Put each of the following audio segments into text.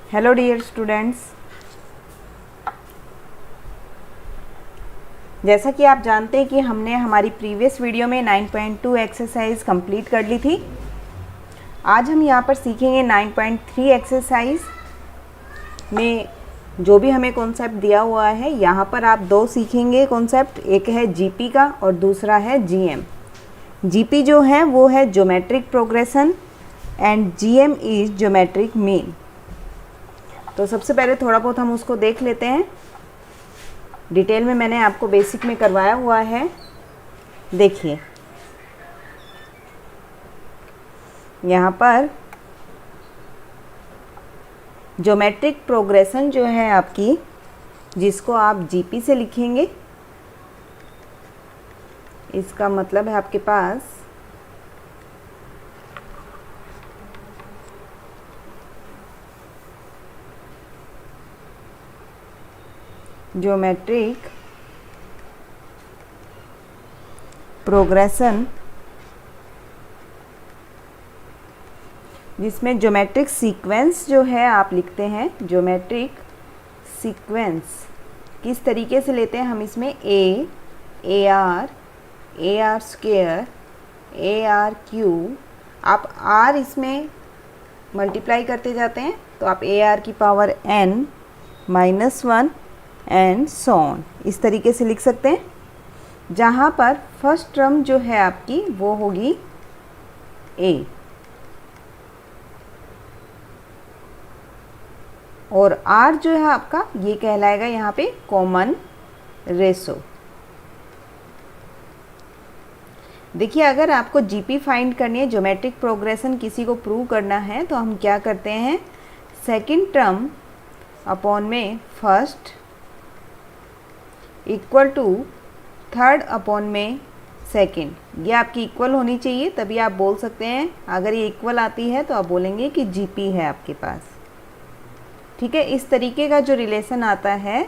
Hello dear students, जैसा कि आप जानते हैं कि हमने हमारी प्रीवियस वीडियो में 9.2 एक्सरसाइज कंप्लीट कर ली थी। आज हम यहाँ पर सीखेंगे 9.3 एक्सरसाइज में जो भी हमें कॉन्सेप्ट दिया हुआ है। यहाँ पर आप दो सीखेंगे कॉन्सेप्ट, एक है जीपी का और दूसरा है जीएम। जीपी जो है वो है geometric progression and GM is geometric mean. तो सबसे पहले थोड़ा बहुत हम उसको देख लेते हैं। डिटेल में मैंने आपको बेसिक में करवाया हुआ है। देखिए यहाँ पर ज्योमेट्रिक प्रोग्रेशन जो है आपकी, जिसको आप जीपी से लिखेंगे, इसका मतलब है आपके पास ज्योमेट्रिक प्रोग्रेशन, जिसमें ज्योमेट्रिक सीक्वेंस जो है आप लिखते हैं। ज्योमेट्रिक सीक्वेंस किस तरीके से लेते हैं हम, इसमें A R square, A R cube, आप आर इसमें मल्टीप्लाई करते जाते हैं तो आप ए आर की power n -1 and so on, इस तरीके से लिख सकते हैं। जहाँ पर फर्स्ट टर्म जो है आपकी वो होगी a और r जो है आपका ये कहलाएगा यहाँ पे कॉमन रेशो। देखिए अगर आपको जीपी फाइंड करनी है, ज्योमेट्रिक प्रोग्रेशन किसी को प्रूव करना है, तो हम क्या करते हैं, सेकंड टर्म अपॉन में first equal to third upon में सेकंड। ये आपकी इक्वल होनी चाहिए, तभी आप बोल सकते हैं। अगर ये इक्वल आती है तो आप बोलेंगे कि जीपी है आपके पास। ठीक है, इस तरीके का जो रिलेशन आता है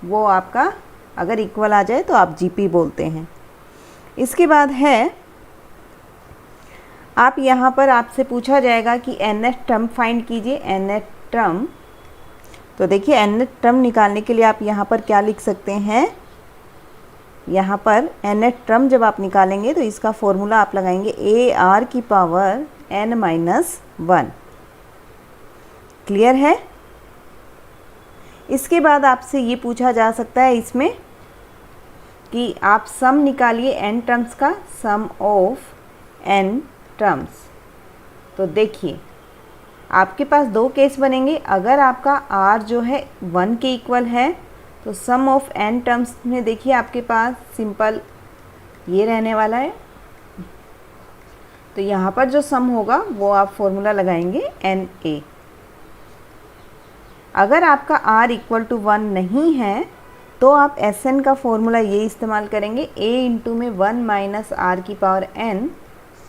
वो आपका अगर इक्वल आ जाए तो आप जीपी बोलते हैं। इसके बाद है आप यहाँ पर आपसे पूछा जाएगा कि nth टर्म फाइंड कीजिए। nth टर्म, तो देखिए nth टर्म निकालने के लिए आप यहाँ पर क्या लिख सकते हैं, यहाँ पर nth टर्म जब आप निकालेंगे तो इसका फॉर्मूला आप लगाएंगे ए आर की पावर n-1। क्लियर है। इसके बाद आपसे ये पूछा जा सकता है इसमें कि आप सम निकालिए n टर्म्स का, सम ऑफ n टर्म्स। तो देखिए आपके पास दो केस बनेंगे। अगर आपका r जो है 1 के इक्वल है तो सम ऑफ n टर्म्स में देखिए आपके पास सिंपल ये रहने वाला है। तो यहाँ पर जो सम होगा वो आप फॉर्मूला लगाएंगे na। अगर आपका r इक्वल टू 1 नहीं है तो आप Sn का फॉर्मूला ये इस्तेमाल करेंगे, a इंटू में 1 माइनस आर की power n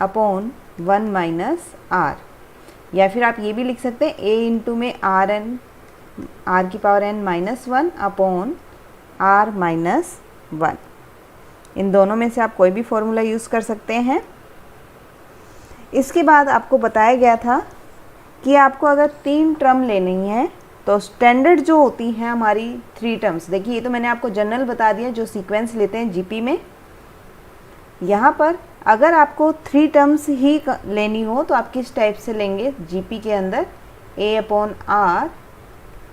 upon 1 minus R. या फिर आप ये भी लिख सकते हैं a इंटू में आर की पावर n-1 अपॉन r -1। इन दोनों में से आप कोई भी फॉर्मूला यूज़ कर सकते हैं। इसके बाद आपको बताया गया था कि आपको अगर 3 टर्म लेनी है तो स्टैंडर्ड जो होती है हमारी 3 टर्म्स। देखिए ये तो मैंने आपको जनरल बता दिया जो सीक्वेंस लेते हैं जीपी में। यहाँ पर अगर आपको 3 टर्म्स ही लेनी हो तो आप किस टाइप से लेंगे जीपी के अंदर, a upon R,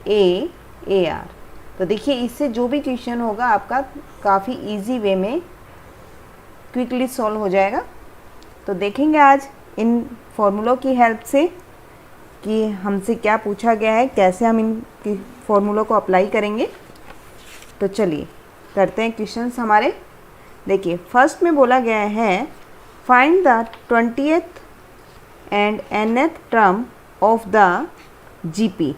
A R. तो देखिए इससे जो भी क्वेश्चन होगा आपका काफ़ी इजी वे में क्विकली सॉल्व हो जाएगा। तो देखेंगे आज इन फॉर्मूलों की हेल्प से कि हमसे क्या पूछा गया है, कैसे हम इन फॉर्मूलों को अप्लाई करेंगे। तो चलिए करते हैं क्वेश्चंस हमारे। देखिए फर्स्ट में बोला गया है find the 20th and nth term of the GP.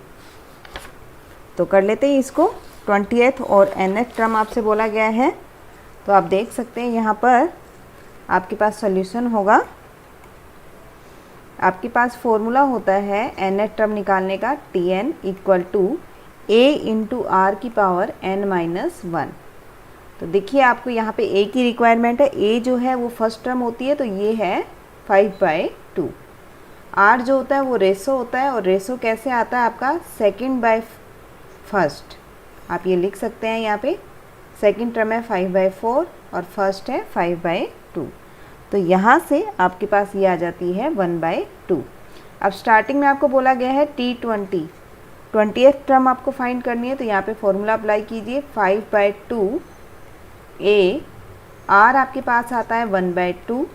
तो कर लेते हैं इसको। 20th और nth टर्म आपसे बोला गया है, तो आप देख सकते हैं यहाँ पर आपके पास सॉल्यूशन होगा। आपके पास फॉर्मूला होता है nth टर्म निकालने का, Tn equal to a into R की पावर n-1। तो देखिए आपको यहाँ पे a की रिक्वायरमेंट है। a जो है वो फर्स्ट टर्म होती है, तो ये है 5/2। आर जो होता है वो रेशो होता है, और रेशो कैसे आता है आपका, सेकंड बाय फर्स्ट। आप ये लिख सकते हैं, यहाँ पे सेकंड टर्म है 5/4 और फर्स्ट है 5/2। तो यहाँ से आपके पास ये आ जाती है 1/2। अब स्टार्टिंग में आपको बोला गया है T20, 20th टर्म आपको फाइंड करनी है, तो यहाँ पे फॉर्मूला अप्लाई कीजिए। 5/2 a, r आपके पास आता है 1/2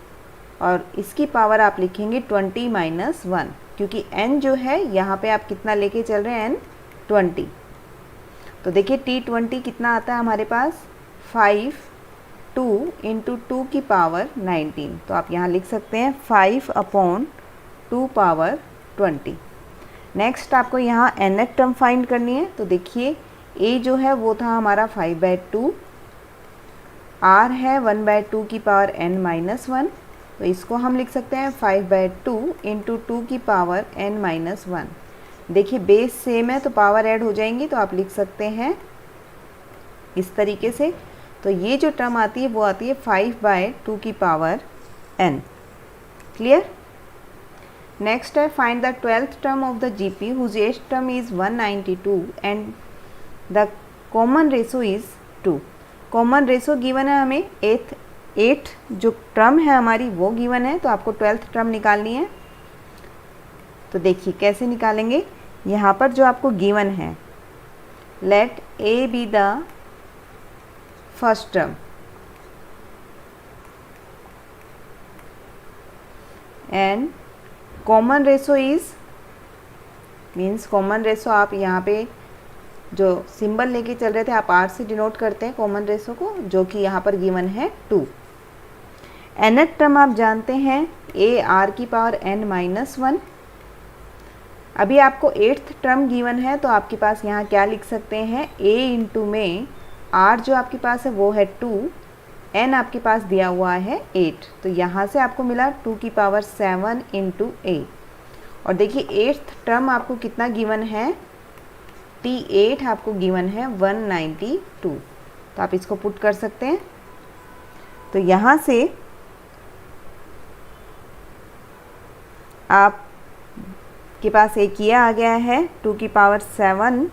और इसकी पावर आप लिखेंगे 20 - 1, क्योंकि n जो है यहाँ पे आप कितना लेके चल रहे हैं, n 20। तो देखिए T20 कितना आता है हमारे पास, 5/2 × 2 की पावर 19। तो आप यहाँ लिख सकते हैं 5/2⁻20। नेक्स्ट आपको यहाँ nth टर्म फाइंड करनी है। तो देखिए a जो है वो था हमारा 5/2, r है 1/2 की पावर n-1, तो इसको हम लिख सकते हैं 5/2 × 2 की पावर n-1। देखिए बेस सेम है तो पावर ऐड हो जाएंगी, तो आप लिख सकते हैं इस तरीके से। तो ये जो टर्म आती है वो आती है 5/2 की पावर n। क्लियर। नेक्स्ट है find the 12th term of the GP whose eighth term is 192 and the common ratio is 2। Common ratio given है हमें, 8 जो टर्म है हमारी वो गिवन है, तो आपको 12th टर्म निकालनी है। तो देखिए कैसे निकालेंगे, यहाँ पर जो आपको गिवन है, let a be the first term and common ratio is, means common ratio आप यहाँ पे जो सिंबल लेके चल रहे थे आप r से डिनोट करते हैं कॉमन रेशो को, जो कि यहाँ पर गिवन है 2। nth टर्म आप जानते हैं a r की पावर n-1। अभी आपको 8th टर्म गिवन है, तो आपके पास यहाँ क्या लिख सकते हैं, a इंटू में r जो आपके पास है वो है 2, n आपके पास दिया हुआ है 8, तो यहाँ से आपको मिला 2 की पावर 7 × a। और देखिए 8th टर्म आपको कितना गिवन है, T8 आपको गिवन है 192, तो आप इसको पुट कर सकते हैं। तो यहाँ से आप के पास एक ये आ गया है 2 की पावर 7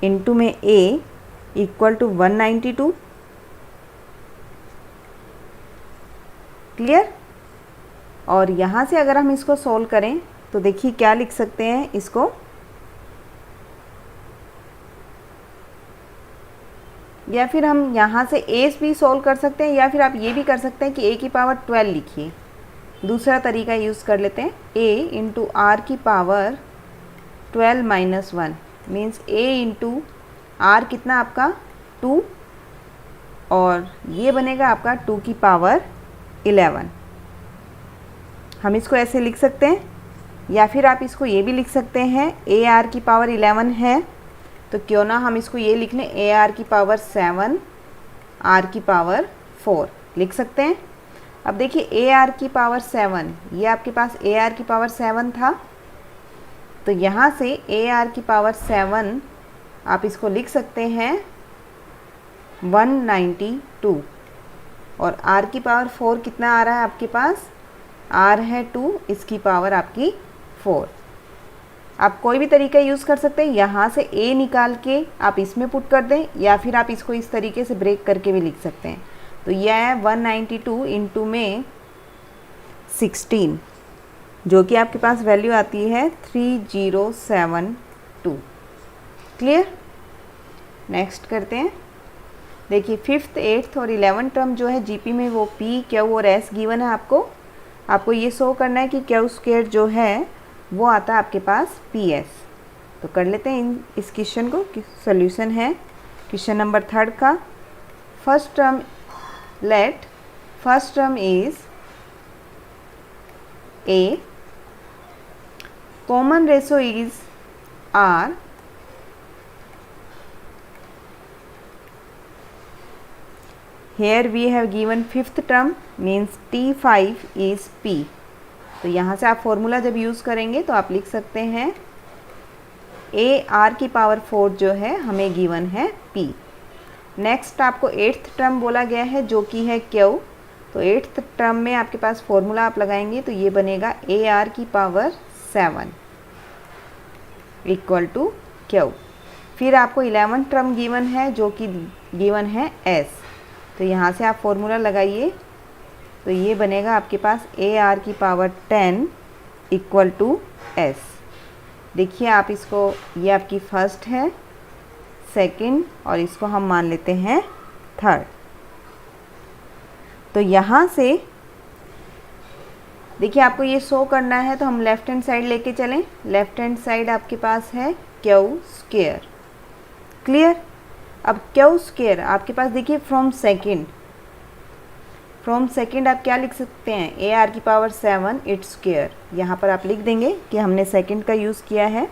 इंटू में a इक्वल टू 192। क्लियर। और यहाँ से अगर हम इसको सॉल्व करें तो देखिए क्या लिख सकते हैं इसको, या फिर हम यहाँ से a भी सॉल्व कर सकते हैं, या फिर आप ये भी कर सकते हैं कि a की पावर 12 लिखिए। दूसरा तरीका यूज़ कर लेते हैं, a इंटू r की power 12 - 1 means a into r कितना आपका 2, और ये बनेगा आपका 2 की पावर 11। हम इसको ऐसे लिख सकते हैं, या फिर आप इसको ये भी लिख सकते हैं a r की पावर 11 है, तो क्यों ना हम इसको ये लिख लें a r की पावर 7 r की पावर 4 लिख सकते हैं। अब देखिए a r की पावर 7, ये आपके पास a r की पावर 7 था, तो यहाँ से a r की पावर 7 आप इसको लिख सकते हैं 192, और r की पावर 4 कितना आ रहा है आपके पास, r है 2, इसकी पावर आपकी 4। आप कोई भी तरीका यूज़ कर सकते हैं, यहाँ से a निकाल के आप इसमें पुट कर दें, या फिर आप इसको इस तरीके से ब्रेक करके भी लिख सकते हैं। तो यह है 192 इंटू में 16, जो कि आपके पास वैल्यू आती है 3072। क्लियर। नेक्स्ट करते हैं। देखिए 5th 8th और 11th टर्म जो है जीपी में वो p, क्यू और s गिवन है आपको ये शो करना है कि क्यू स्क्वायर जो है वो आता है आपके पास PS। तो कर लेते हैं इस क्वेश्चन को। सॉल्यूशन है क्वेश्चन नंबर 3 का। First term, let first term is a, common ratio is r, here we have given 5th term means T5 is P। तो यहाँ से आप फॉर्मूला जब यूज़ करेंगे तो आप लिख सकते हैं a r की पावर 4 जो है हमें गिवन है P। नेक्स्ट आपको 8th टर्म बोला गया है जो कि है Q, तो 8th टर्म में आपके पास फॉर्मूला आप लगाएंगे तो ये बनेगा AR की पावर 7 इक्वल टू Q। फिर आपको 11th टर्म गिवन है जो कि गिवन है S, तो यहाँ से आप फॉर्मूला लगाइए तो ये बनेगा आपके पास AR की पावर 10 इक्वल टू S। देखिए आप इसको, ये आपकी फर्स्ट है, सेकंड और इसको हम मान लेते हैं थर्ड। तो यहाँ से देखिए आपको ये शो करना है तो हम लेफ्ट हैंड साइड लेके चलें। लेफ्ट हैंड साइड आपके पास है Q स्क्वायर, क्लियर। अब Q स्क्वायर आपके पास देखिए फ्रॉम सेकंड आप क्या लिख सकते हैं, AR की पावर 7 इट्स स्क्वायर। यहाँ पर आप लिख देंगे कि हमने सेकंड का यूज़ किया है,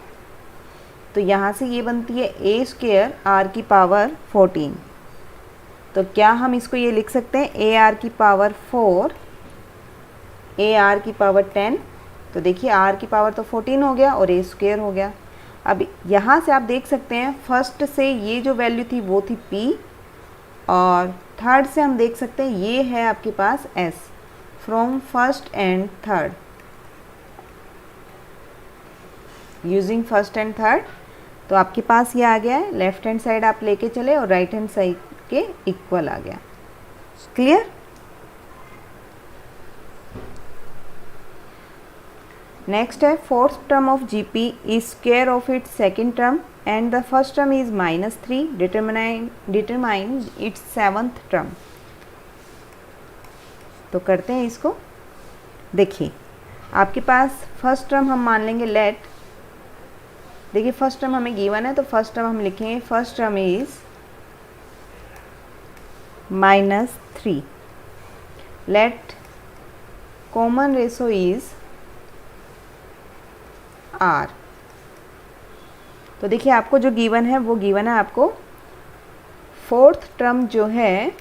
तो यहाँ से ये बनती है A स्क्वायर R की पावर 14। तो क्या हम इसको ये लिख सकते हैं AR की पावर 4 AR की पावर 10। तो देखिए R की पावर तो 14 हो गया और A स्क्वायर हो गया। अब यहाँ से आप देख सकते हैं फर्स्ट से ये जो वैल्यू थी वो थी P, और थर्ड से हम देख सकते हैं ये है आपके पास S। From first and third, using first and third, तो आपके पास ये आ गया है। लेफ्ट हैंड साइड आप लेके चले और राइट हैंड साइड के इक्वल आ गया, क्लियर। नेक्स्ट है fourth term of GP is square of its second term and the first term is -3, determine its seventh term. तो करते हैं इसको। देखिए आपके पास फर्स्ट टर्म हम मान लेंगे लेट, देखिए फर्स्ट टर्म हमें गिवन है तो फर्स्ट टर्म हम लिखेंगे first term is -3, late common ratio is R। तो देखिए आपको जो गिवन है वो गिवन है आपको फोर्थ टर्म जो है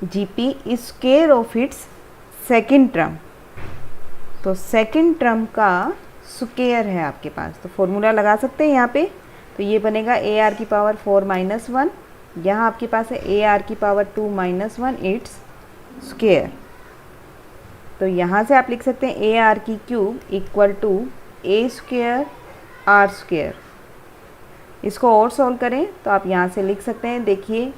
GP is square of its second term, तो सेकेंड टर्म का स्क्वायर है आपके पास, तो फॉर्मूला लगा सकते हैं यहाँ पे। तो ये बनेगा AR की पावर 4 - 1, यहाँ आपके पास है AR की पावर 2 - 1 इट्स स्क्वायर। तो यहाँ से आप लिख सकते हैं AR की cube equal to A square R square. इसको और सॉल्व करें तो आप यहाँ से लिख सकते हैं, देखिए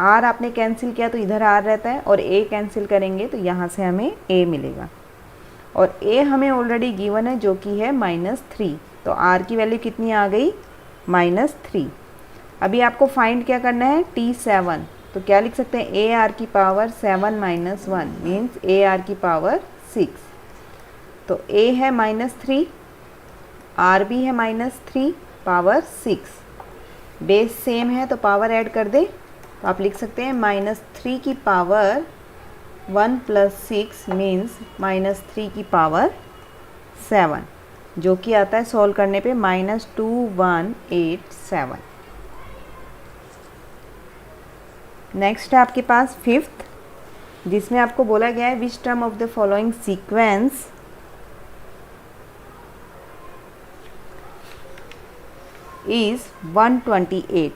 R आपने कैंसिल किया तो इधर R रहता है और A कैंसिल करेंगे तो यहाँ से हमें A मिलेगा, और A हमें ऑलरेडी गिवन है जो कि है -3, तो R की वैल्यू कितनी आ गई -3। अभी आपको फाइंड क्या करना है T7, तो क्या लिख सकते हैं AR की पावर 7 - 1 मीन्स AR की पावर 6। तो A है -3, R भी है -3, पावर 6, बेस सेम है तो पावर ऐड कर दे, तो आप लिख सकते हैं -3 की पावर 1 + 6 मीन्स -3 की पावर 7, जो कि आता है सॉल्व करने पे -2187। नेक्स्ट है आपके पास फिफ्थ, जिसमें आपको बोला गया है which term of the following sequence is 128।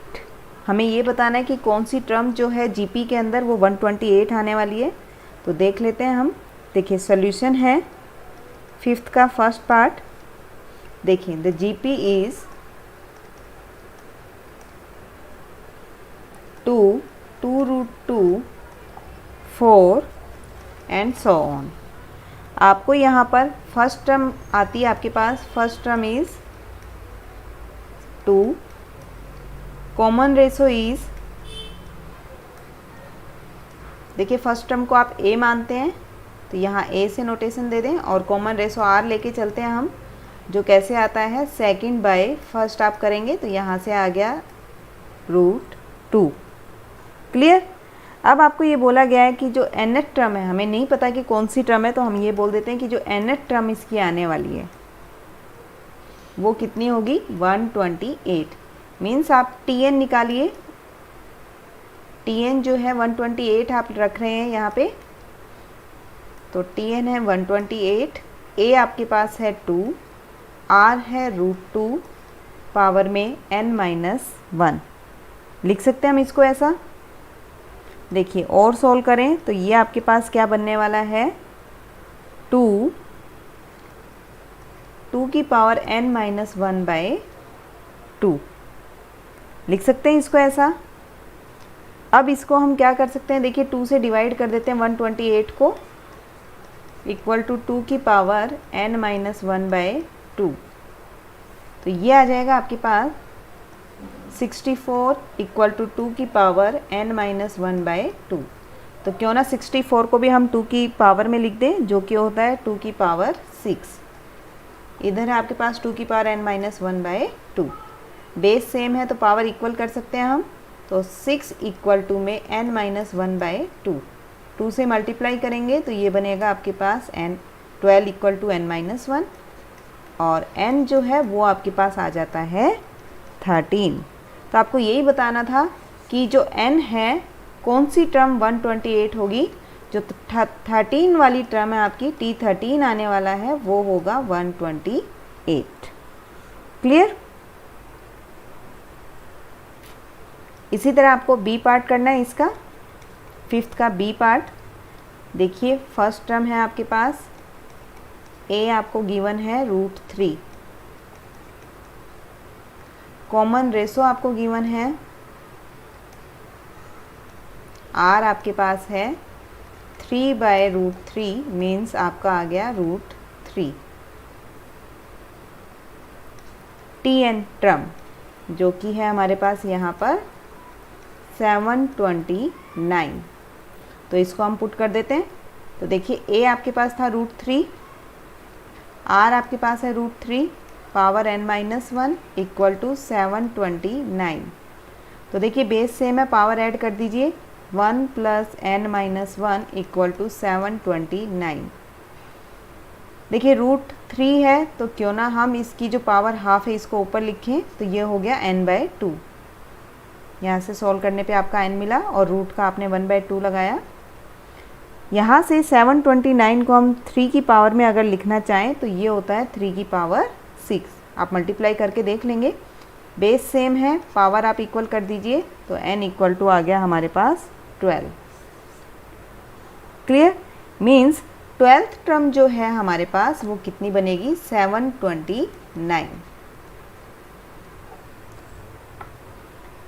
हमें ये बताना है कि कौन सी टर्म जो है GP के अंदर वो 128 आने वाली है। तो देख लेते हैं हम। देखिए सॉल्यूशन है फिफ्थ का फर्स्ट पार्ट। देखिए the GP is 2, 2√2, 4 and so on. आपको यहाँ पर फर्स्ट टर्म आती है आपके पास, first term is 2, common ratio is, देखिए फर्स्ट टर्म को आप A मानते हैं तो यहाँ A से नोटेशन दे दें, और कॉमन रेशो R लेके चलते हैं हम, जो कैसे आता है सेकंड बाय फर्स्ट आप करेंगे तो यहाँ से आ गया √2, क्लियर। अब आपको ये बोला गया है कि जो nth टर्म है, हमें नहीं पता कि कौन सी टर्म है, तो हम ये बोल देते हैं कि जो nth टर्म इसकी आने वाली है वो कितनी होगी 128। मीन्स आप Tn निकालिए, Tn जो है 128 आप रख रहे हैं यहाँ पे, तो Tn है 128, A आपके पास है 2, R है √2 पावर में n - 1, लिख सकते हैं हम इसको ऐसा। देखिए और सॉल्व करें तो ये आपके पास क्या बनने वाला है, 2 की पावर n माइनस 1/2 लिख सकते हैं इसको ऐसा। अब इसको हम क्या कर सकते हैं, देखिए 2 से डिवाइड कर देते हैं 128 को, इक्वल टू 2 की पावर n माइनस 1/2। तो ये आ जाएगा आपके पास 64 इक्वल टू 2 की पावर n माइनस 1/2। तो क्यों ना 64 को भी हम 2 की पावर में लिख दें, जो कि होता है 2 की पावर 6। इधर है आपके पास 2 की power n minus 1/2। Base same है तो पावर इक्वल कर सकते हैं हम। तो 6 इक्वल टू में n माइनस 1/2, 2 से मल्टीप्लाई करेंगे तो ये बनेगा आपके पास n12 equal to n minus 1, और n जो है वो आपके पास आ जाता है 13। तो आपको यही बताना था कि जो n है कौन सी टर्म 128 होगी, जो 13 वाली टर्म है आपकी T13 आने वाला है वो होगा 128। क्लियर। इसी तरह आपको बी पार्ट करना है इसका, 5th का बी पार्ट। देखिए फर्स्ट टर्म है आपके पास a आपको गिवन है √3, कॉमन रेशो आपको गिवन है r आपके पास है 3/√3 मीन्स आपका आ गया √3। tn टर्म जो कि है हमारे पास यहाँ पर 729, तो इसको हम पुट कर देते हैं। तो देखिए a आपके पास था √3, r आपके पास है √3, power n minus 1 equal to 729। तो देखिए बेस सेम है, पावर ऐड कर दीजिए, 1 plus n minus 1 equal to 729। देखिए √3 है तो क्यों ना हम इसकी जो पावर हाफ है इसको ऊपर लिखें, तो ये हो गया n/2। यहाँ से सॉल्व करने पे आपका n मिला और रूट का आपने 1/2 लगाया। यहाँ से 729 को हम 3 की पावर में अगर लिखना चाहें तो ये होता है 3 की पावर 6। आप मल्टीप्लाई करके देख लेंगे, बेस सेम है, पावर आप इक्वल कर दीजिए तो n इक्वल टू आ गया हमारे पास 12। क्लियर। मीन्स 12th टर्म जो है हमारे पास वो कितनी बनेगी, 729।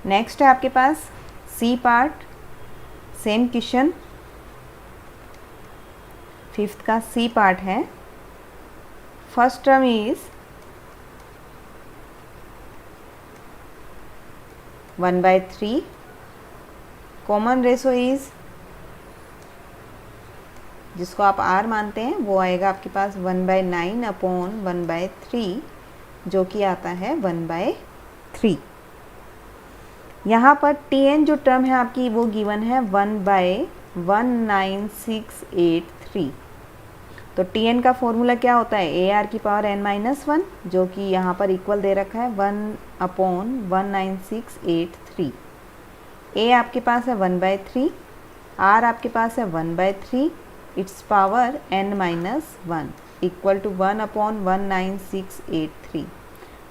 नेक्स्ट है आपके पास C part, same question, 5th का सी पार्ट है। First term is 1/3, common ratio is, जिसको आप r मानते हैं वो आएगा आपके पास 1/9 अपॉन 1/3, जो कि आता है 1/3। यहाँ पर tn जो टर्म है आपकी वो गिवन है 1/19683। तो tn का फॉर्मूला क्या होता है, ar की पावर n माइनस 1, जो कि यहाँ पर इक्वल दे रखा है 1/19683। a आपके पास है 1/3, r आपके पास है 1/3, it's power n minus 1 equal to 1/19683।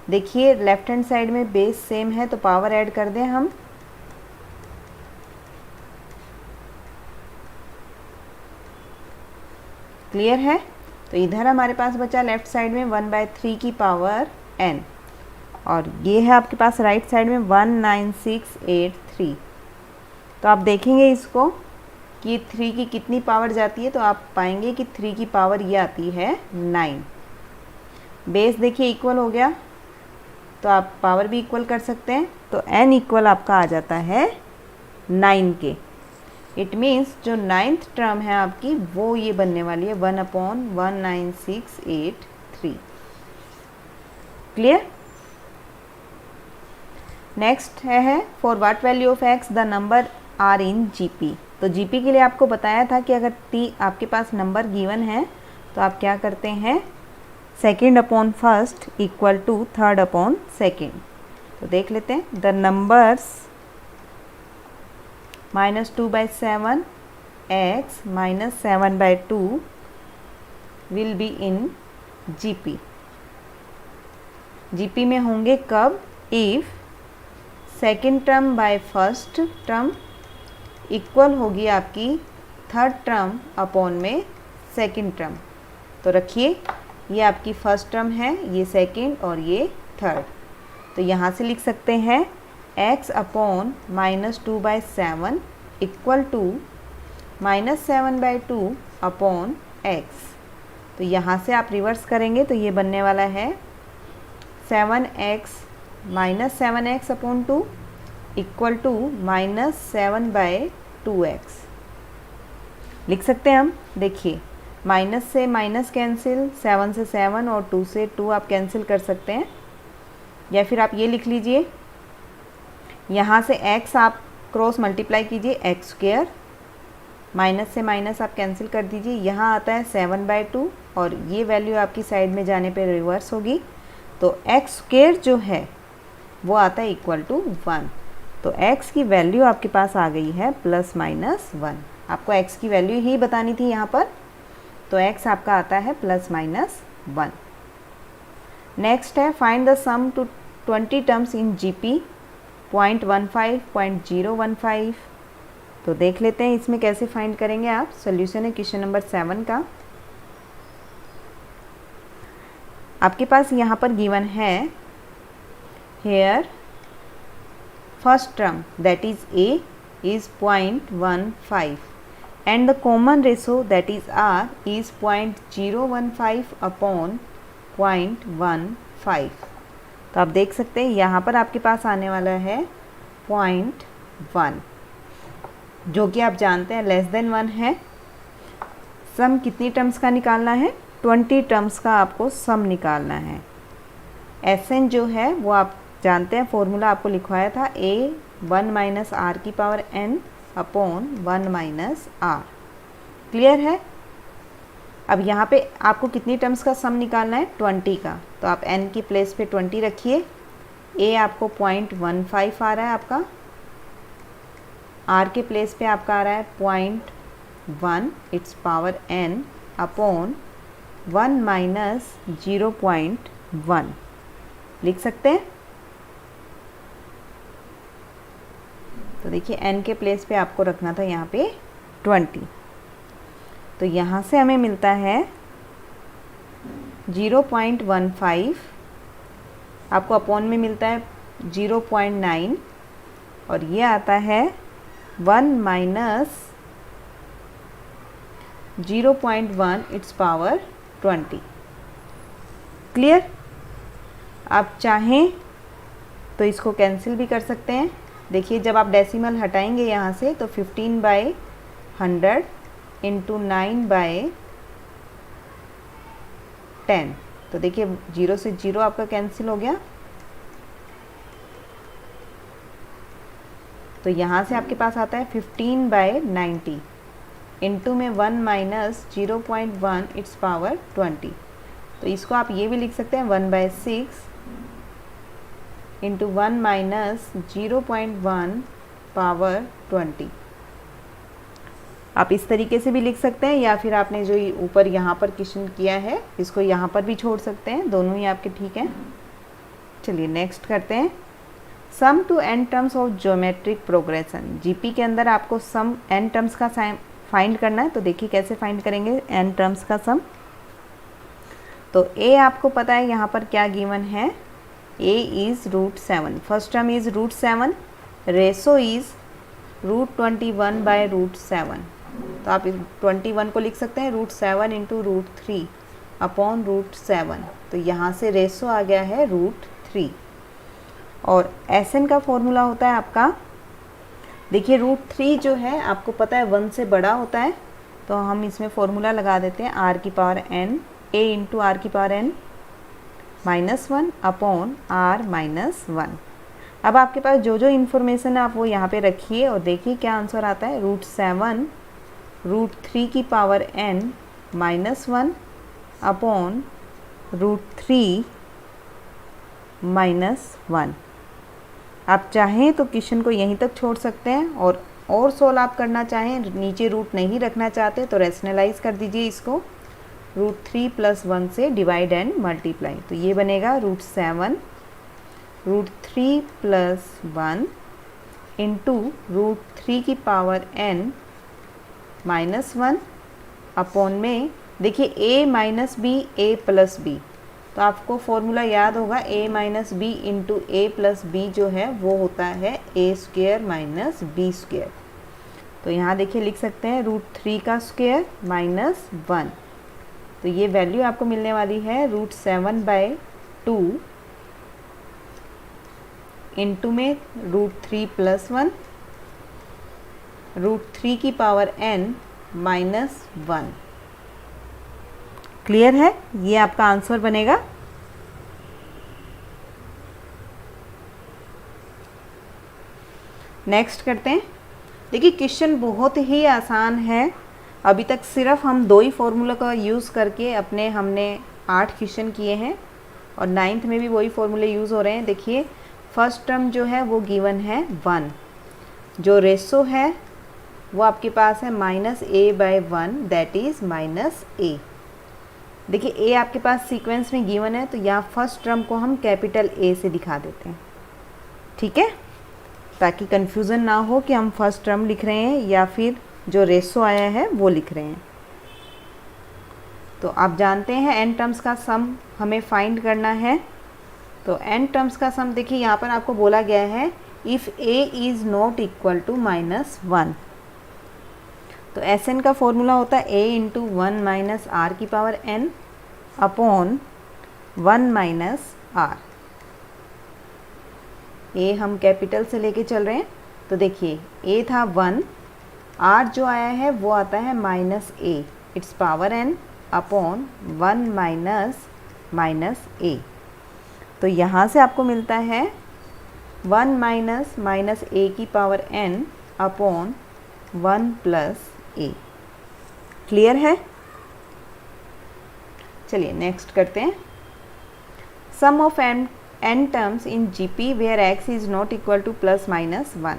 देखिए लेफ्ट हैंड साइड में बेस सेम है तो पावर ऐड कर दें हम। क्लियर है। तो इधर हमारे पास बचा लेफ्ट साइड में 1/3 की पावर n, और ये है आपके पास राइट साइड में 19683। तो आप देखेंगे इसको कि 3 की कितनी पावर जाती है, तो आप पाएंगे कि 3 की पावर ये आती है 9। बेस देखिए इक्वल हो गया, तो आप पावर भी इक्वल कर सकते हैं। तो n इक्वल आपका आ जाता है 9 के। इट मीन्स जो 9th टर्म है आपकी वो ये बनने वाली है 1/19683। क्लियर। नेक्स्ट है for what value of x the number are in GP. तो जीपी के लिए आपको बताया था कि अगर आपके पास नंबर गिवन है तो आप क्या करते हैं, 2nd upon 1st equal to 3rd upon 2nd। तो देख लेते हैं, the numbers -2/7 x -7/2 will be in GP. GP में होंगे कब, if 2nd term by 1st term equal होगी आपकी थर्ड टर्म अपॉन में सेकंड टर्म। तो रखिए, ये आपकी फर्स्ट टर्म है, ये सेकंड और ये थर्ड। तो यहाँ से लिख सकते हैं x upon -2/7 equal to -7/2 upon x। तो यहाँ से आप रिवर्स करेंगे तो ये बनने वाला है 7x -7x upon 2 equal to -7/2x। लिख सकते हैं हम। देखिए, माइनस से माइनस कैंसिल, 7 से 7 और 2 से 2 आप कैंसिल कर सकते हैं। या फिर आप ये लिख लीजिए, यहाँ से x आप क्रॉस मल्टीप्लाई कीजिए x², माइनस से माइनस आप कैंसिल कर दीजिए, यहाँ आता है 7/2 और ये वैल्यू आपकी साइड में जाने पे रिवर्स होगी। तो x² जो है वो आता है इक्वल टू 1। तो x की वैल्यू आपके पास आ गई है ±1। आपको x की वैल्यू ही बतानी थी यहाँ पर, तो x आपका आता है ±1। नेक्स्ट है find the sum to 20 terms in GP 0.15, 0.015। तो देख लेते हैं इसमें कैसे फाइंड करेंगे आप। सोल्यूशन है क्वेश्चन नंबर 7 का। आपके पास यहाँ पर गिवन है hair first term that is a is 0.15 and the common ratio that is r is 0.015 upon 0.15। तो आप देख सकते हैं यहाँ पर आपके पास आने वाला है 0.1, जो कि आप जानते हैं लेस देन 1 है। सम कितनी टर्म्स का निकालना है? 20 टर्म्स का आपको सम निकालना है। Sn जो है वो आप जानते हैं, फॉर्मूला आपको लिखवाया था a 1 - r⁻n upon 1 - r। Clear है? अब यहाँ पे आपको कितनी टर्म्स का सम निकालना है? 20 का। तो आप n की प्लेस पे 20 रखिए। a आपको 0.15 आ रहा है आपका, r के प्लेस पे आपका आ रहा है 0.1 इट्स पावर n अपॉन 1 - 0.1। लिख सकते हैं। तो देखिए n के प्लेस पे आपको रखना था यहाँ पे 20। तो यहाँ से हमें मिलता है 0.15, आपको अपॉन में मिलता है 0.9 और ये आता है 1 - 0.1 इट्स पावर 20। क्लियर? आप चाहें तो इसको कैंसिल भी कर सकते हैं। देखिए, जब आप डेसिमल हटाएंगे यहाँ से तो 15/100 इंटू 9/10। तो देखिए 0 से 0 आपका कैंसिल हो गया। तो यहाँ से आपके पास आता है 15/90 इंटू में 1 - 0.1 इट्स पावर 20। तो इसको आप ये भी लिख सकते हैं 1/6 इंटू 1 - 0.1 पावर 20। आप इस तरीके से भी लिख सकते हैं, या फिर आपने जो ऊपर यहाँ पर क्वेश्चन किया है इसको यहाँ पर भी छोड़ सकते हैं, दोनों ही आपके ठीक हैं। चलिए नेक्स्ट करते हैं। Sum to n terms of geometric progression. GP के अंदर आपको सम n टर्म्स का फाइंड करना है। तो देखिए कैसे फाइंड करेंगे n टर्म्स का सम। तो a आपको पता है यहाँ पर क्या गिवन है, a is √7, first term is √7, ratio is √21/√7। तो आप 21 को लिख सकते हैं √7 इंटू √3 अपॉन √7। तो यहाँ से रेशो आ गया है √3। और Sn का फॉर्मूला होता है आपका, देखिए √3 जो है आपको पता है 1 से बड़ा होता है, तो हम इसमें फॉर्मूला लगा देते हैं r⁻n a into r⁻n -1 upon r-1। अब आपके पास जो जो इन्फॉर्मेशन है आप वो यहाँ पे रखिए और देखिए क्या आंसर आता है। √7 √3⁻n -1 अपॉन √3 -1। आप चाहें तो क्वेश्चन को यहीं तक छोड़ सकते हैं, और सोल्व आप करना चाहें, नीचे रूट नहीं रखना चाहते तो रैशनलाइज कर दीजिए इसको, √3 + 1 से डिवाइड एंड मल्टीप्लाई। तो ये बनेगा √7 √3 + 1 इंटू रूट 3 की पावर n माइनस 1 अपॉन में, देखिए a minus B A plus B, तो आपको फॉर्मूला याद होगा a minus B into A plus B जो है वो होता है a square minus B square. तो यहाँ देखिए लिख सकते हैं रूट 3 का स्क्वेयर माइनस 1, तो ये वैल्यू आपको मिलने वाली है रूट 7/2 इंटू में रूट 3 प्लस 1 रूट 3 की पावर n माइनस 1। क्लियर है? ये आपका आंसर बनेगा। नेक्स्ट करते हैं। देखिए क्वेश्चन बहुत ही आसान है। अभी तक सिर्फ हम 2 ही फॉर्मूला का यूज़ करके हमने 8 क्वेश्चन किए हैं और 9th में भी वही फॉर्मूले यूज़ हो रहे हैं। देखिए फर्स्ट टर्म जो है वो गिवन है 1, जो रेशो है वो आपके पास है -a/1 दैट इज़ -a। देखिए a आपके पास सीक्वेंस में गिवन है, तो यहाँ फर्स्ट टर्म को हम कैपिटल A से दिखा देते हैं, ठीक है, ताकि कन्फ्यूज़न ना हो कि हम फर्स्ट टर्म लिख रहे हैं या फिर जो रेशो आया है वो लिख रहे हैं। तो आप जानते हैं n टर्म्स का सम हमें फाइंड करना है। तो n टर्म्स का सम देखिए यहाँ पर आपको बोला गया है if a is not equal to -1, तो Sn का फॉर्मूला होता है a इंटू 1 माइनस आर की power n upon 1 minus R. a हम कैपिटल से लेके चल रहे हैं, तो देखिए a था 1, r जो आया है वो आता है -a, it's power n upon 1 minus a। तो यहाँ से आपको मिलता है 1 माइनस a की power n upon 1 plus a। Clear है? चलिए नेक्स्ट करते हैं। Sum of n terms in GP where x is not equal to ±1।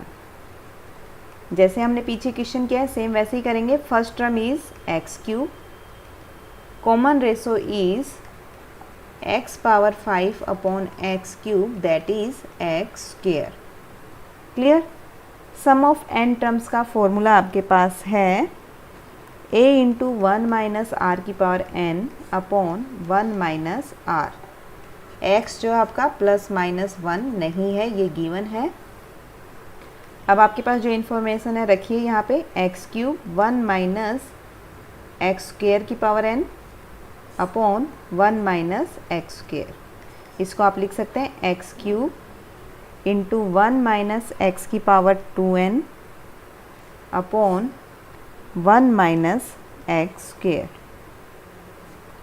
जैसे हमने पीछे क्वेश्चन किया है सेम वैसे ही करेंगे। First term is x3, common ratio is x power 5 upon x³ that is x²। Clear? Sum of n terms का formula आपके पास है a इंटू 1 माइनस आर की power n upon 1 minus R. x जो आपका ±1 नहीं है, ये गिवन है। अब आपके पास जो इन्फॉर्मेशन है रखिए यहाँ पे, x³ 1 माइनस x² की power n upon 1 minus x²। इसको आप लिख सकते हैं x³ इंटू 1 माइनस x की power 2n upon 1 minus x²।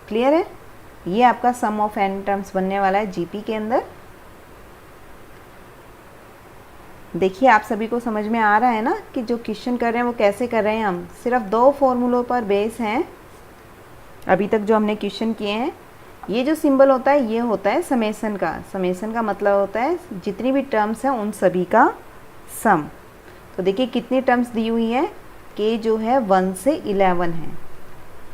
Clear है? ये आपका सम ऑफ n टर्म्स बनने वाला है जीपी के अंदर। देखिए आप सभी को समझ में आ रहा है ना कि जो क्वेश्चन कर रहे हैं वो कैसे कर रहे हैं। हम सिर्फ 2 फॉर्मूलों पर बेस हैं अभी तक जो हमने क्वेश्चन किए हैं। ये जो सिंबल होता है ये होता है समेसन का। समेसन का मतलब होता है जितनी भी टर्म्स हैं उन सभी का सम। तो देखिए कितनी टर्म्स दी हुई हैं, k जो है 1 से 11 है।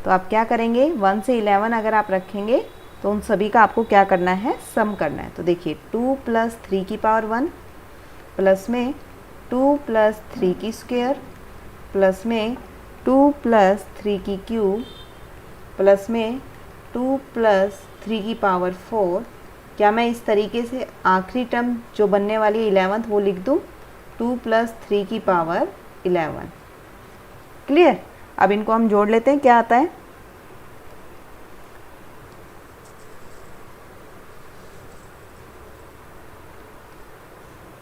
तो आप क्या करेंगे, 1 से 11 अगर आप रखेंगे तो उन सभी का आपको क्या करना है, सम करना है। तो देखिए 2 प्लस 3 की पावर 1 प्लस में 2 प्लस 3 की स्क्वायर प्लस में 2 प्लस 3 की क्यूब प्लस में 2 प्लस 3 की पावर 4। क्या मैं इस तरीके से आखिरी टर्म जो बनने वाली है 11th वो लिख दूँ, 2 प्लस 3 की पावर 11। क्लियर? अब इनको हम जोड़ लेते हैं, क्या आता है।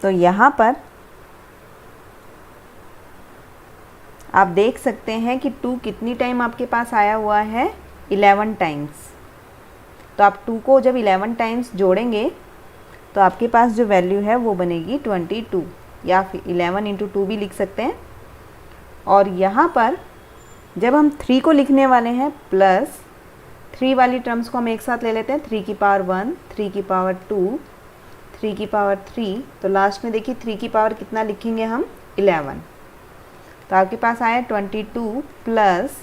तो यहाँ पर आप देख सकते हैं कि 2 कितनी टाइम आपके पास आया हुआ है, 11 टाइम्स। तो आप 2 को जब 11 टाइम्स जोड़ेंगे तो आपके पास जो वैल्यू है वो बनेगी 22, या फिर 11 इंटू 2 भी लिख सकते हैं। और यहाँ पर जब हम 3 को लिखने वाले हैं प्लस 3 वाली टर्म्स को हम एक साथ ले लेते हैं, 3 की पावर 1, 3 की पावर 2, 3 की पावर 3। तो लास्ट में देखिए 3 की पावर कितना लिखेंगे हम, 11। तो आपके पास आया 22 प्लस,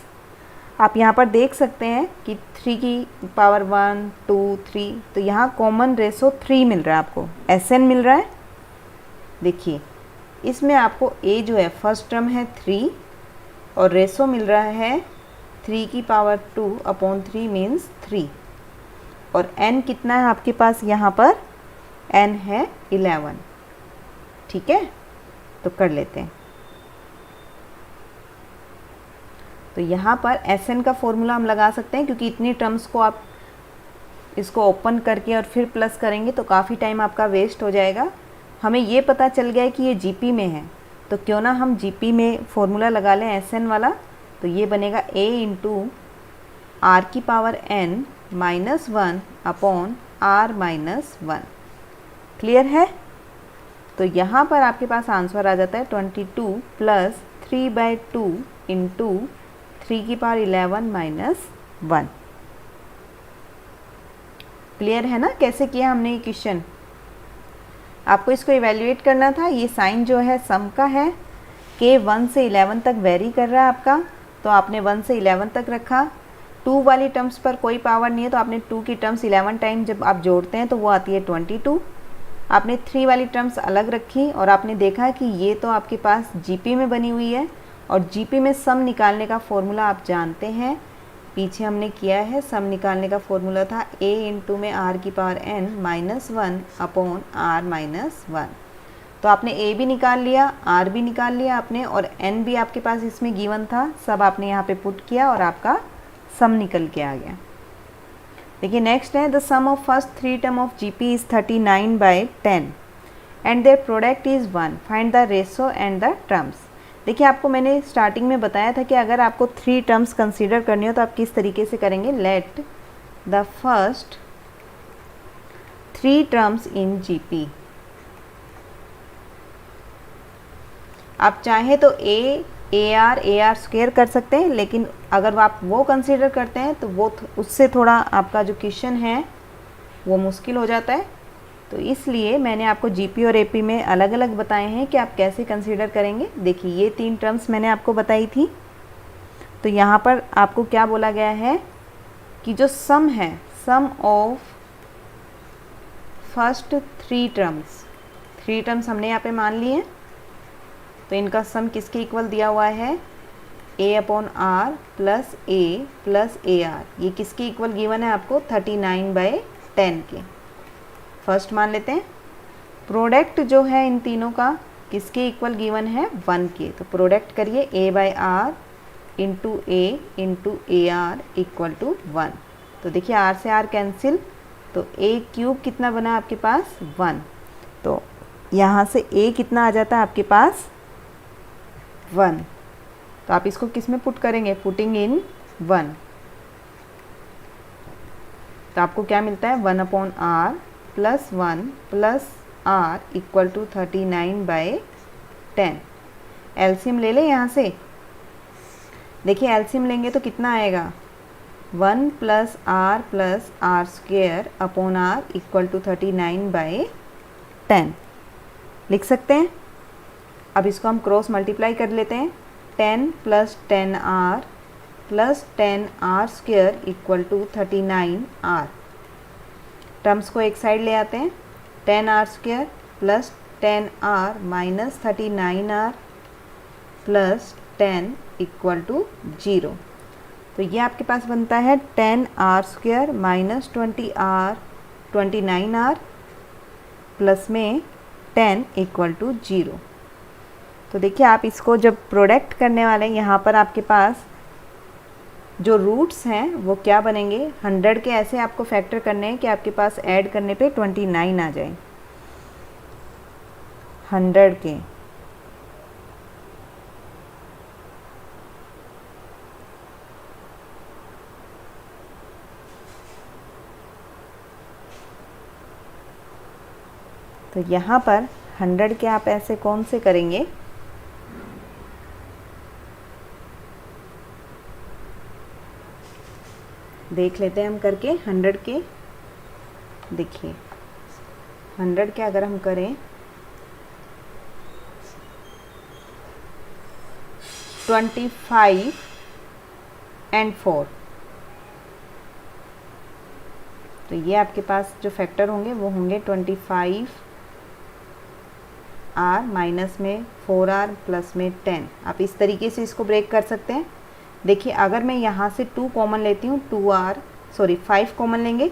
आप यहाँ पर देख सकते हैं कि 3 की पावर 1, 2, 3, तो यहाँ कॉमन रेशो 3 मिल रहा है आपको, Sn मिल रहा है। देखिए इसमें आपको a जो है फर्स्ट टर्म है 3 और रेशो मिल रहा है 3 की पावर 2 अपॉन 3 मीन्स 3 और n कितना है आपके पास यहाँ पर, n है 11। ठीक है, तो कर लेते हैं। तो यहाँ पर Sn का फॉर्मूला हम लगा सकते हैं, क्योंकि इतनी टर्म्स को आप इसको ओपन करके और फिर प्लस करेंगे तो काफ़ी टाइम आपका वेस्ट हो जाएगा। हमें ये पता चल गया है कि ये जीपी में है, तो क्यों ना हम जीपी में फॉर्मूला लगा लें Sn वाला। तो ये बनेगा a इंटू आर की power n minus 1 upon r minus 1। Clear है? तो यहाँ पर आपके पास आंसर आ जाता है 22 प्लस 3/2 इंटू 3 की पावर 11 माइनस 1। क्लियर है ना कैसे किया हमने ये क्वेश्चन? आपको इसको इवैल्यूएट करना था। ये साइन जो है सम का है, के 1 से 11 तक वेरी कर रहा है आपका, तो आपने 1 से 11 तक रखा। 2 वाली टर्म्स पर कोई पावर नहीं है, तो आपने 2 की टर्म्स 11 टाइम जब आप जोड़ते हैं तो वो आती है 22। आपने 3 वाली टर्म्स अलग रखी और आपने देखा कि ये तो आपके पास जीपी में बनी हुई है, और जीपी में सम निकालने का फॉर्मूला आप जानते हैं, पीछे हमने किया है। सम निकालने का फॉर्मूला था a इंटू में r की power n minus 1 upon r minus 1। तो आपने a भी निकाल लिया, r भी निकाल लिया आपने, और n भी आपके पास इसमें गिवन था, सब आपने यहाँ पे पुट किया और आपका सम निकल के आ गया। देखिए नेक्स्ट है, the sum of first 3 term of GP is 39/10 and their product is 1, find the ratio and the terms. देखिए आपको मैंने स्टार्टिंग में बताया था कि अगर आपको 3 टर्म्स कंसीडर करनी हो तो आप किस तरीके से करेंगे। Let the first 3 terms in GP. आप चाहे तो ए आर स्क्वायर कर सकते हैं, लेकिन अगर आप वो कंसीडर करते हैं तो वो उससे थोड़ा आपका जो क्वेश्चन है वो मुश्किल हो जाता है। तो इसलिए मैंने आपको जीपी और एपी में अलग अलग बताए हैं कि आप कैसे कंसीडर करेंगे। देखिए ये 3 टर्म्स मैंने आपको बताई थी। तो यहाँ पर आपको क्या बोला गया है कि जो सम है, सम ऑफ फर्स्ट 3 टर्म्स हमने यहाँ पे मान लिए हैं, तो इनका सम किसके इक्वल दिया हुआ है, a upon R plus A plus A R. ये किसके इक्वल गिवन है आपको, 39/10 के। फर्स्ट मान लेते हैं। प्रोडक्ट जो है इन तीनों का किसके इक्वल गिवन है, 1 के। तो प्रोडक्ट करिए a/r into A into A R equal to 1। तो देखिए r से r कैंसिल, तो a क्यूब कितना बना आपके पास, 1। तो यहाँ से a कितना आ जाता है आपके पास, 1। तो आप इसको किस में पुट करेंगे, पुटिंग इन 1। तो आपको क्या मिलता है, 1 upon R plus 1 plus R equal to 39/10। LCM ले लें यहाँ से। देखिए एलसीएम लेंगे तो कितना आएगा, 1 plus R square upon R equal to 39/10 लिख सकते हैं। अब इसको हम क्रॉस मल्टीप्लाई कर लेते हैं। 10 plus 10r plus 10r square equal to 39r। Terms को एक साइड ले आते हैं। 10r square plus 10r minus 39r plus 10 equal to 0। तो ये आपके पास बनता है 10r square minus 29r plus में 10 इक्वल टू 0। तो देखिए आप इसको जब प्रोडक्ट करने वाले हैं, यहाँ पर आपके पास जो रूट्स हैं वो क्या बनेंगे, 100 के ऐसे आपको फैक्टर करने हैं कि आपके पास ऐड करने पे 29 आ जाए। 100 के तो यहाँ पर 100 के आप ऐसे कौन से करेंगे, देख लेते हैं हम करके। 100 के देखिए 100 के अगर हम करें 25 एंड 4, तो ये आपके पास जो फैक्टर होंगे वो होंगे 25 आर, माइनस में 4r, प्लस में 10। आप इस तरीके से इसको ब्रेक कर सकते हैं। देखिए अगर मैं यहाँ से 2 कॉमन लेती हूँ, 5 कॉमन लेंगे,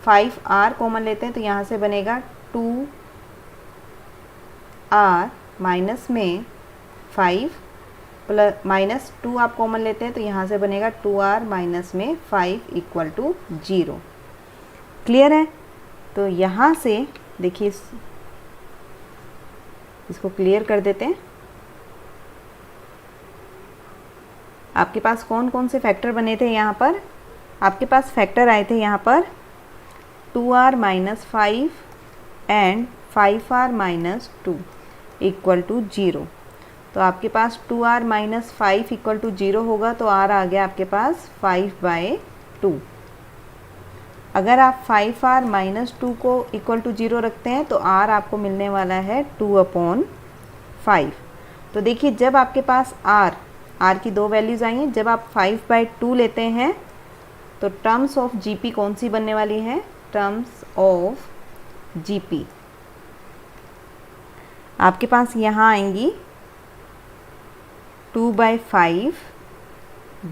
5r कॉमन लेते हैं तो यहाँ से बनेगा 2r माइनस में 5 प्लस माइनस 2 आप कॉमन लेते हैं तो यहाँ से बनेगा 2r माइनस में 5 इक्वल टू 0। क्लियर है? तो यहाँ से देखिए इसको क्लियर कर देते हैं। आपके पास कौन कौन से फैक्टर बने थे यहाँ पर? आपके पास फैक्टर आए थे यहाँ पर 2r minus 5 and 5r minus 2 equal to 0। तो आपके पास 2r माइनस 5 इक्वल टू 0 होगा तो r आ गया आपके पास 5/2। अगर आप 5r माइनस 2 को इक्वल टू 0 रखते हैं तो r आपको मिलने वाला है 2/5। तो देखिए जब आपके पास r की दो वैल्यूज़ आई हैं, जब आप 5/2 लेते हैं तो टर्म्स ऑफ GP कौन सी बनने वाली है? टर्म्स ऑफ GP आपके पास यहाँ आएंगी 2/5,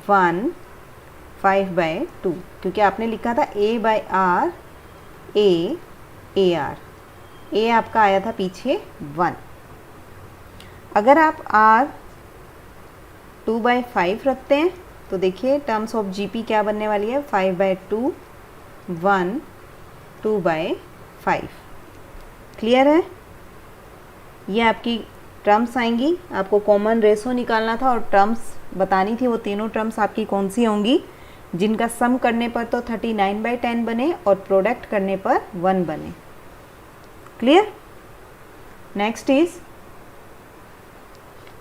1, 5/2, क्योंकि आपने लिखा था a/r, a आपका आया था पीछे 1। अगर आप r 2/5 रखते हैं तो देखिए टर्म्स ऑफ GP क्या बनने वाली है? 5/2, 1, 2/5। क्लियर है? ये आपकी टर्म्स आएंगी। आपको कॉमन रेशो निकालना था और टर्म्स बतानी थी। वो तीनों टर्म्स आपकी कौन सी होंगी जिनका सम करने पर तो 39/10 बने और प्रोडक्ट करने पर 1 बने। Clear? Next is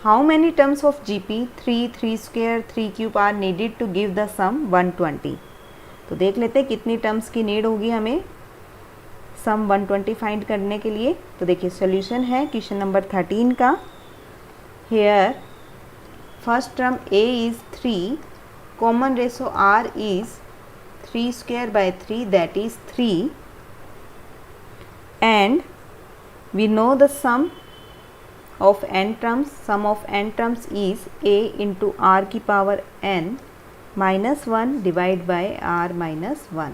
how many terms of GP 3, 3 square, 3 cube are needed to give the sum 120। तो देख लेते हैं कितनी टर्म्स की नीड होगी हमें सम 120 फाइंड करने के लिए। तो देखिए सॉल्यूशन है क्वेश्चन नंबर 13 का। Here first term a is 3, common ratio r is 3 square by 3 that is 3 and we know the sum of n terms, sum of n terms is a into r की power n minus 1 divide by r minus 1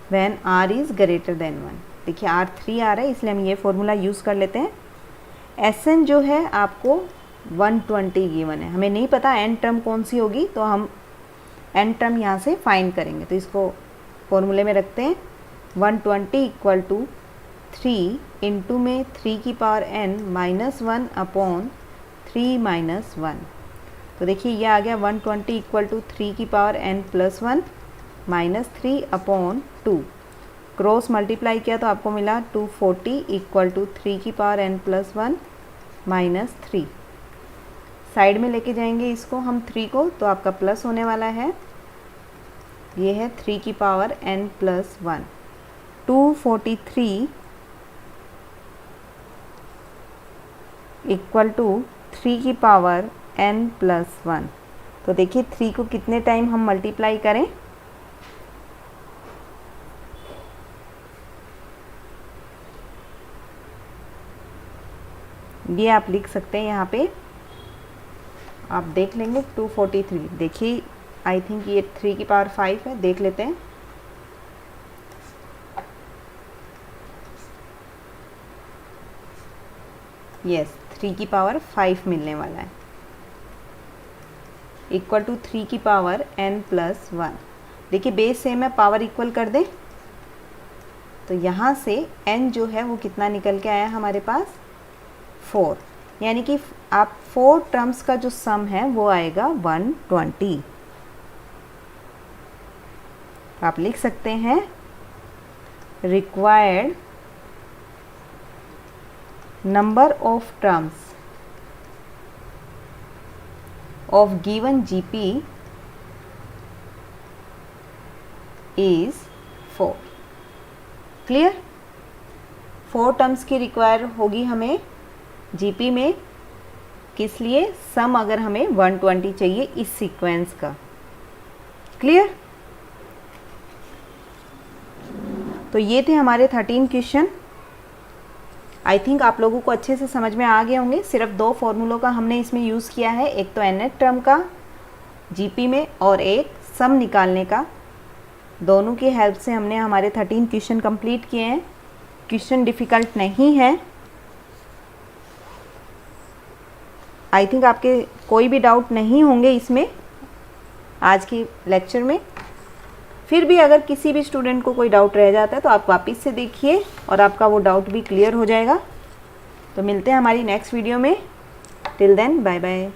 when r is greater than 1। देखिए r 3 आ रहा है इसलिए हम ये formula use कर लेते हैं। Sn जो है आपको 120 गिवन है, हमें नहीं पता n टर्म कौन सी होगी तो हम n टर्म यहाँ से फाइंड करेंगे। तो इसको फॉर्मूले में रखते हैं 120 इक्वल टू 3 इंटू में 3 की power n minus 1 upon 3 minus 1। तो देखिए ये आ गया 120 इक्वल टू 3 की power n plus 1 minus 3 upon 2। Cross multiply किया तो आपको मिला 240 इक्वल टू 3 की power n plus 1 minus 3। Side में लेके जाएंगे इसको हम 3 को तो आपका प्लस होने वाला है। ये है 3 की power n plus 1। 243 equal to 3 की पावर n प्लस 1। तो देखिए 3 को कितने टाइम हम मल्टीप्लाई करें? ये आप लिख सकते हैं यहाँ पे, आप देख लेंगे 243। देखिए आई थिंक ये 3 की पावर 5 है, देख लेते हैं। यस 3 की पावर 5 मिलने वाला है इक्वल टू 3 की पावर n प्लस 1। देखिए बेस सेम है, पावर इक्वल कर दें तो यहाँ से n जो है वो कितना निकल के आया हमारे पास 4, यानी कि आप 4 टर्म्स का जो सम है वो आएगा 120। आप लिख सकते हैं required number of terms of given GP is 4। Clear? 4 terms की रिक्वायर होगी हमें GP में, किस लिए? सम अगर हमें 120 चाहिए इस सीक्वेंस का। क्लियर? तो ये थे हमारे 13 क्वेश्चन। आई थिंक आप लोगों को अच्छे से समझ में आ गए होंगे। सिर्फ 2 फॉर्मूलों का हमने इसमें यूज़ किया है, एक तो nth टर्म का जीपी में और एक सम निकालने का। दोनों की हेल्प से हमने हमारे 13 क्वेश्चन कंप्लीट किए हैं। क्वेश्चन डिफ़िकल्ट नहीं है। आई थिंक आपके कोई भी डाउट नहीं होंगे इसमें आज की लेक्चर में। फिर भी अगर किसी भी स्टूडेंट को कोई डाउट रह जाता है तो आप वापस से देखिए और आपका वो डाउट भी क्लियर हो जाएगा। तो मिलते हैं हमारी नेक्स्ट वीडियो में। Till then bye bye.